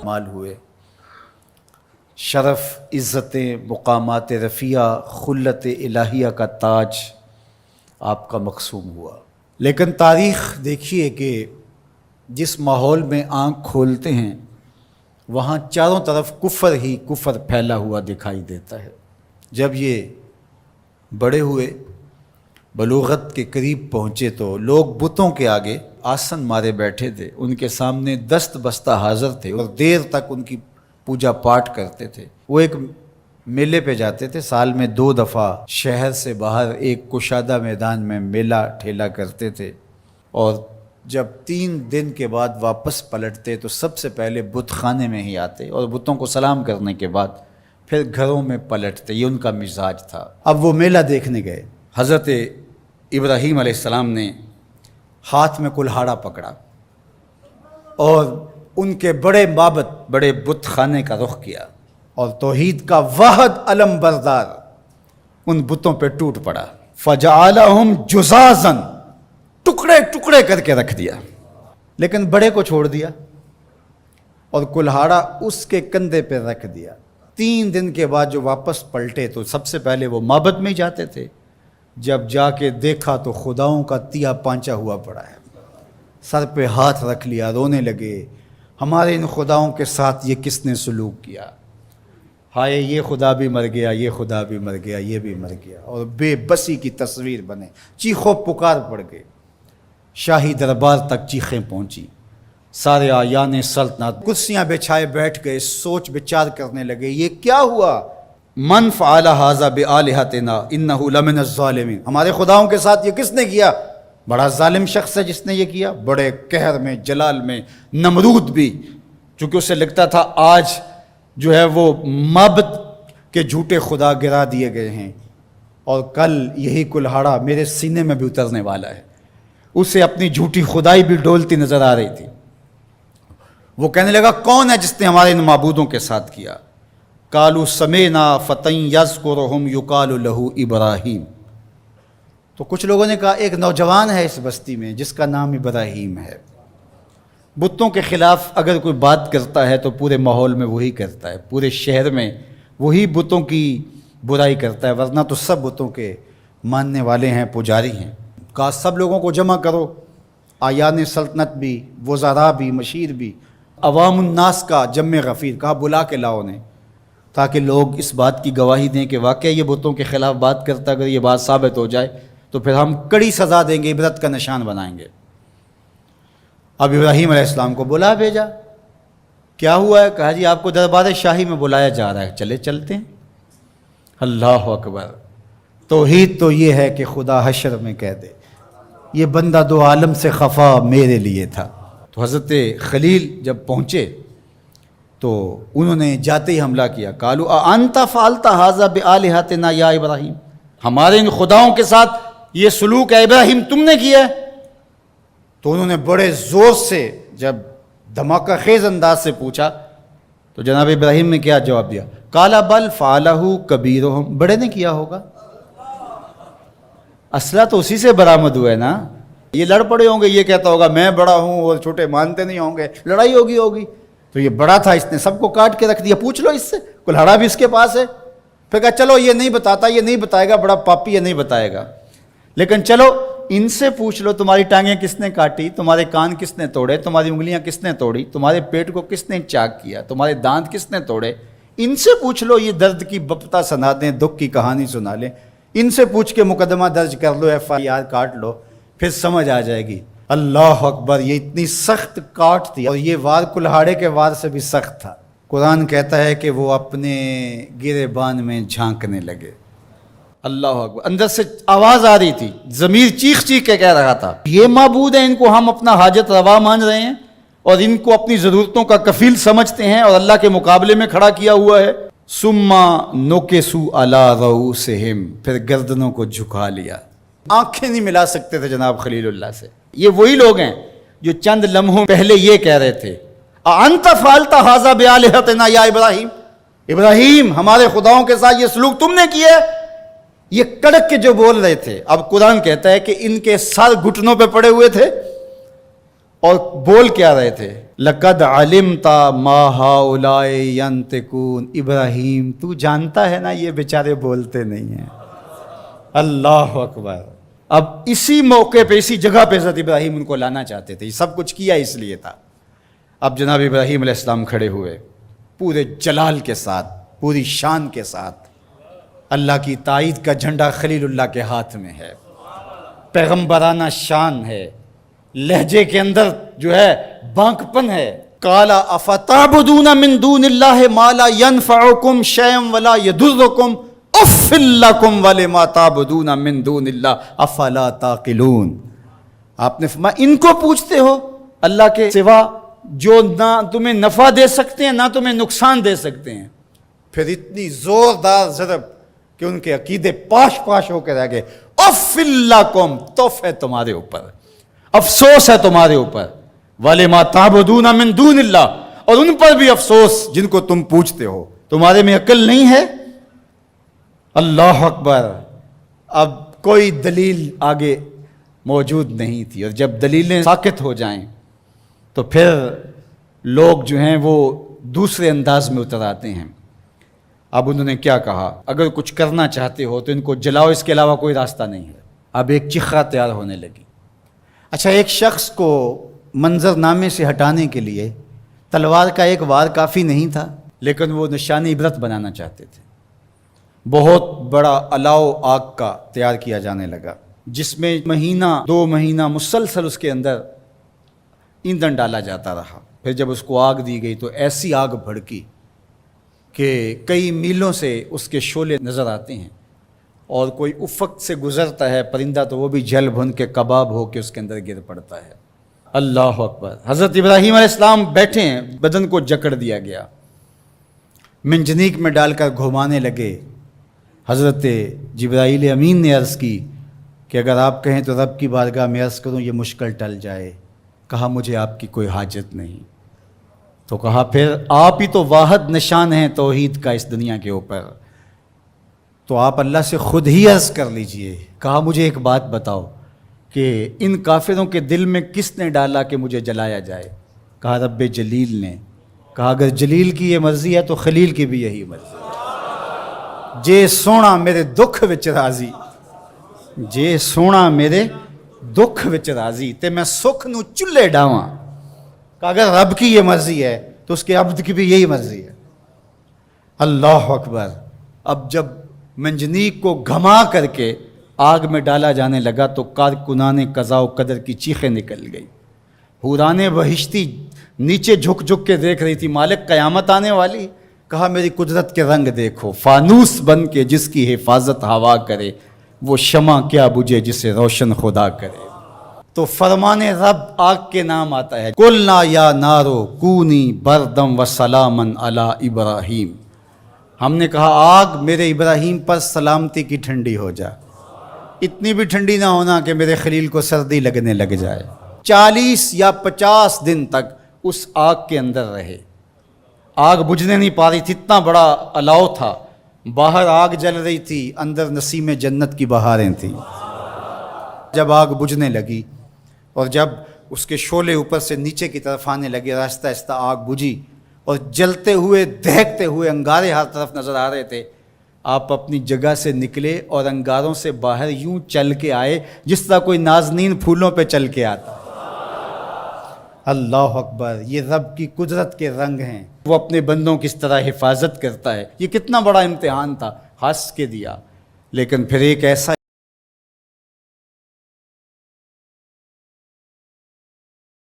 مال ہوئے، شرف، عزتیں، مقامات رفیع، خلت الہیہ کا تاج آپ کا مقسوم ہوا۔ لیکن تاریخ دیکھیے کہ جس ماحول میں آنکھ کھولتے ہیں وہاں چاروں طرف کفر ہی کفر پھیلا ہوا دکھائی دیتا ہے۔ جب یہ بڑے ہوئے، بلوغت کے قریب پہنچے تو لوگ بتوں کے آگے آسن مارے بیٹھے تھے، ان کے سامنے دست بستہ حاضر تھے اور دیر تک ان کی پوجا پاٹ کرتے تھے۔ وہ ایک میلے پہ جاتے تھے، سال میں 2 دفعہ شہر سے باہر ایک کشادہ میدان میں میلہ ٹھیلا کرتے تھے، اور جب 3 دن کے بعد واپس پلٹتے تو سب سے پہلے بت خانے میں ہی آتے اور بتوں کو سلام کرنے کے بعد پھر گھروں میں پلٹتے۔ یہ ان کا مزاج تھا۔ اب وہ میلہ دیکھنے گئے، حضرت ابراہیم علیہ السلام نے ہاتھ میں کلہاڑا پکڑا اور ان کے بڑے معبد، بڑے بت خانے کا رخ کیا، اور توحید کا واحد علم بردار ان بتوں پہ ٹوٹ پڑا۔ فجعلہم جزازا، ٹکڑے ٹکڑے کر کے رکھ دیا، لیکن بڑے کو چھوڑ دیا اور کلہاڑا اس کے کندھے پہ رکھ دیا۔ 3 دن کے بعد جو واپس پلٹے تو سب سے پہلے وہ معبد میں ہی جاتے تھے، جب جا کے دیکھا تو خداؤں کا تیا پانچا ہوا پڑا ہے، سر پہ ہاتھ رکھ لیا، رونے لگے، ہمارے ان خداؤں کے ساتھ یہ کس نے سلوک کیا، ہائے یہ خدا بھی مر گیا، یہ خدا بھی مر گیا، یہ بھی مر گیا، اور بے بسی کی تصویر بنے، چیخو پکار پڑ گئے، شاہی دربار تک چیخیں پہنچی، سارے آیان سلطنت کرسیاں بچھائے بیٹھ گئے، سوچ بچار کرنے لگے یہ کیا ہوا۔ من فعل ھذا بآلہتنا انہ لمن الظالمین، ہمارے خداؤں کے ساتھ یہ کس نے کیا؟ بڑا ظالم شخص ہے جس نے یہ کیا۔ بڑے قہر میں، جلال میں، نمرود بھی، چونکہ اسے لگتا تھا آج جو ہے وہ معبد کے جھوٹے خدا گرا دیے گئے ہیں اور کل یہی کلہاڑا میرے سینے میں بھی اترنے والا ہے۔ اسے اپنی جھوٹی خدائی بھی ڈولتی نظر آ رہی تھی۔ وہ کہنے لگا کون ہے جس نے ہمارے ان معبودوں کے ساتھ کیا؟ قالوا سمعنا فتى يذكرهم يقال له ابراہیم۔ تو کچھ لوگوں نے کہا ایک نوجوان ہے اس بستی میں جس کا نام ابراہیم ہے۔ بتوں کے خلاف اگر کوئی بات کرتا ہے تو پورے ماحول میں وہی کرتا ہے، پورے شہر میں وہی بتوں کی برائی کرتا ہے، ورنہ تو سب بتوں کے ماننے والے ہیں، پجاری ہیں۔ کہا سب لوگوں کو جمع کرو، آیان سلطنت بھی، وزراء بھی، مشیر بھی، عوام الناس کا جمع غفیر، کہا بلا کے لاؤ انہیں، تاکہ لوگ اس بات کی گواہی دیں کہ واقعی یہ بتوں کے خلاف بات کرتا، اگر یہ بات ثابت ہو جائے تو پھر ہم کڑی سزا دیں گے، عبرت کا نشان بنائیں گے۔ اب ابراہیم علیہ السلام کو بلا بھیجا، کیا ہوا ہے؟ کہا جی آپ کو دربار شاہی میں بلایا جا رہا ہے، چلتے ہیں۔ اللہ اکبر! توحید تو یہ ہے کہ خدا حشر میں کہہ دے یہ بندہ 2 عالم سے خفا میرے لیے تھا۔ تو حضرت خلیل جب پہنچے تو انہوں نے جاتے ہی حملہ کیا، قالوا اانت فعلت ھذا بآلہتنا یا ابراہیم، ہمارے ان خداؤں کے ساتھ یہ سلوک ہے ابراہیم تم نے کیا ہے؟ تو انہوں نے بڑے زور سے جب دھماکہ خیز انداز سے پوچھا تو جناب ابراہیم نے کیا جواب دیا؟ قال بل فعلہ کبیرہم، بڑے نے کیا ہوگا، اسلحہ تو اسی سے برآمد ہوا ہے نا، یہ لڑ پڑے ہوں گے، یہ کہتا ہوگا میں بڑا ہوں اور چھوٹے مانتے نہیں ہوں گے، لڑائی ہوگی، تو یہ بڑا تھا، اس نے سب کو کاٹ کے رکھ دیا، پوچھ لو اس سے، کلہاڑا بھی اس کے پاس ہے۔ پھر کہا چلو یہ نہیں بتاتا، یہ نہیں بتائے گا، بڑا پاپی یہ نہیں بتائے گا، لیکن چلو ان سے پوچھ لو تمہاری ٹانگیں کس نے کاٹی، تمہارے کان کس نے توڑے، تمہاری انگلیاں کس نے توڑی، تمہارے پیٹ کو کس نے چاک کیا، تمہارے دانت کس نے توڑے، ان سے پوچھ لو، یہ درد کی بپتا سنا دیں، دکھ کی کہانی سنا لیں، ان سے پوچھ کے مقدمہ درج کر لو، FIR کاٹ لو، پھر سمجھ آ جائے گی۔ اللہ اکبر! یہ اتنی سخت کاٹ تھی اور یہ وار کلہاڑے کے وار سے بھی سخت تھا۔ قرآن کہتا ہے کہ وہ اپنے گریبان میں جھانکنے لگے۔ اللہ اکبر! اندر سے آواز آ رہی تھی، ضمیر چیخ چیخ کے کہہ رہا تھا یہ معبود ہیں، ان کو ہم اپنا حاجت روا مان رہے ہیں اور ان کو اپنی ضرورتوں کا کفیل سمجھتے ہیں اور اللہ کے مقابلے میں کھڑا کیا ہوا ہے۔ ثم نکسوا علی رؤوسہم، پھر گردنوں کو جھکا لیا، آنکھیں نہیں ملا سکتے تھے جناب خلیل اللہ سے۔ یہ وہی لوگ ہیں جو چند لمحوں پہلے یہ کہہ رہے تھے انت فعلت ھذا بآلہتنا یا ابراہیم، ابراہیم ہمارے خداؤں کے ساتھ یہ سلوک تم نے کیا ہے۔ یہ کڑک کے جو بول رہے تھے، اب قرآن کہتا ہے کہ ان کے سر گھٹنوں پہ پڑے ہوئے تھے اور بول کیا رہے تھے؟ لقد علمت ما هؤلاء ينطقون، ابراہیم تو جانتا ہے نا یہ بیچارے بولتے نہیں ہیں۔ اللہ اکبر۔ اب اسی موقع پہ، اسی جگہ پہ حضرت ابراہیم ان کو لانا چاہتے تھے، یہ سب کچھ کیا اس لیے تھا۔ اب جناب ابراہیم علیہ السلام کھڑے ہوئے پورے جلال کے ساتھ، پوری شان کے ساتھ، اللہ کی تائید کا جھنڈا خلیل اللہ کے ہاتھ میں ہے، پیغمبرانہ شان ہے، لہجے کے اندر جو ہے بانک پن ہے۔ قال افتعبدون من دون اللہ ما لا ينفعکم شیئا ولا یضرکم اف لکم ولما تعبدون من دون اللہ افلا تعقلون۔ آپ نے فرمایا ان کو پوچھتے ہو اللہ کے سوا جو نہ تمہیں نفع دے سکتے ہیں نہ تمہیں نقصان دے سکتے ہیں۔ پھر اتنی زوردار ضرب کہ ان کے عقیدے پاش پاش ہو کے رہ گئے۔ اف لکم، توف ہے تمہارے اوپر، افسوس ہے تمہارے اوپر، وَلِمَا تَعْبُدُونَ مِن دُونِ اللَّهِ، اور ان پر بھی افسوس جن کو تم پوچھتے ہو، تمہارے میں عقل نہیں ہے۔ اللہ اکبر۔ اب کوئی دلیل آگے موجود نہیں تھی، اور جب دلیلیں ساکت ہو جائیں تو پھر لوگ جو ہیں وہ دوسرے انداز میں اتر آتے ہیں۔ اب انہوں نے کیا کہا؟ اگر کچھ کرنا چاہتے ہو تو ان کو جلاؤ، اس کے علاوہ کوئی راستہ نہیں ہے۔ اب ایک چخا تیار ہونے لگی۔ اچھا، ایک شخص کو منظر نامے سے ہٹانے کے لیے تلوار کا ایک وار کافی نہیں تھا، لیکن وہ نشانی عبرت بنانا چاہتے تھے۔ بہت بڑا الاؤ آگ کا تیار کیا جانے لگا، جس میں مہینہ 2 مہینہ مسلسل اس کے اندر ایندھن ڈالا جاتا رہا۔ پھر جب اس کو آگ دی گئی تو ایسی آگ بھڑکی کہ کئی میلوں سے اس کے شعلے نظر آتے ہیں، اور کوئی افق سے گزرتا ہے پرندہ تو وہ بھی جل بھن کے کباب ہو کے اس کے اندر گر پڑتا ہے۔ اللہ اکبر۔ حضرت ابراہیم علیہ السلام بیٹھے ہیں، بدن کو جکڑ دیا گیا، منجنیق میں ڈال کر گھمانے لگے۔ حضرت جبرائیل امین نے عرض کی کہ اگر آپ کہیں تو رب کی بارگاہ میں عرض کروں یہ مشکل ٹل جائے۔ کہا مجھے آپ کی کوئی حاجت نہیں۔ تو کہا پھر آپ ہی تو واحد نشان ہیں توحید کا اس دنیا کے اوپر، تو آپ اللہ سے خود ہی عرض کر لیجئے۔ کہا مجھے ایک بات بتاؤ کہ ان کافروں کے دل میں کس نے ڈالا کہ مجھے جلایا جائے؟ کہا رب جلیل نے۔ کہا اگر جلیل کی یہ مرضی ہے تو خلیل کی بھی یہی مرضی ہے۔ جے سونا میرے دکھ وچ راضی، جے سونا میرے دکھ وچ راضی تے میں سکھ نو چلے ڈاواں۔ کہ اگر رب کی یہ مرضی ہے تو اس کے عبد کی بھی یہی مرضی ہے۔ اللہ اکبر۔ اب جب منجنیق کو گھما کر کے آگ میں ڈالا جانے لگا تو کارکنان قضاء و قدر کی چیخیں نکل گئی۔ حوران بہشتی نیچے جھک جھک کے دیکھ رہی تھی، مالک قیامت آنے والی۔ کہا میری قدرت کے رنگ دیکھو، فانوس بن کے جس کی حفاظت ہوا کرے، وہ شمع کیا بجھے جسے روشن خدا کرے۔ تو فرمان رب آگ کے نام آتا ہے، قلنا یا نارو کونی بردم و سلامن علی ابراہیم۔ ہم نے کہا آگ میرے ابراہیم پر سلامتی کی ٹھنڈی ہو جا، اتنی بھی ٹھنڈی نہ ہونا کہ میرے خلیل کو سردی لگنے لگ جائے۔ 40 یا 50 دن تک اس آگ کے اندر رہے، آگ بجھنے نہیں پا رہی تھی، اتنا بڑا الاؤ تھا، باہر آگ جل رہی تھی، اندر نسیم جنت کی بہاریں تھیں۔ جب آگ بجھنے لگی اور جب اس کے شعلے اوپر سے نیچے کی طرف آنے لگے، آہستہ آہستہ آگ بجھی اور جلتے ہوئے دہکتے ہوئے انگارے ہر طرف نظر آ رہے تھے۔ آپ اپنی جگہ سے نکلے اور انگاروں سے باہر یوں چل کے آئے جس طرح کوئی نازنین پھولوں پہ چل کے آتا۔ اللہ اکبر۔ یہ رب کی قدرت کے رنگ ہیں، وہ اپنے بندوں کی اس طرح حفاظت کرتا ہے۔ یہ کتنا بڑا امتحان تھا، ہنس کے دیا، لیکن پھر ایک ایسا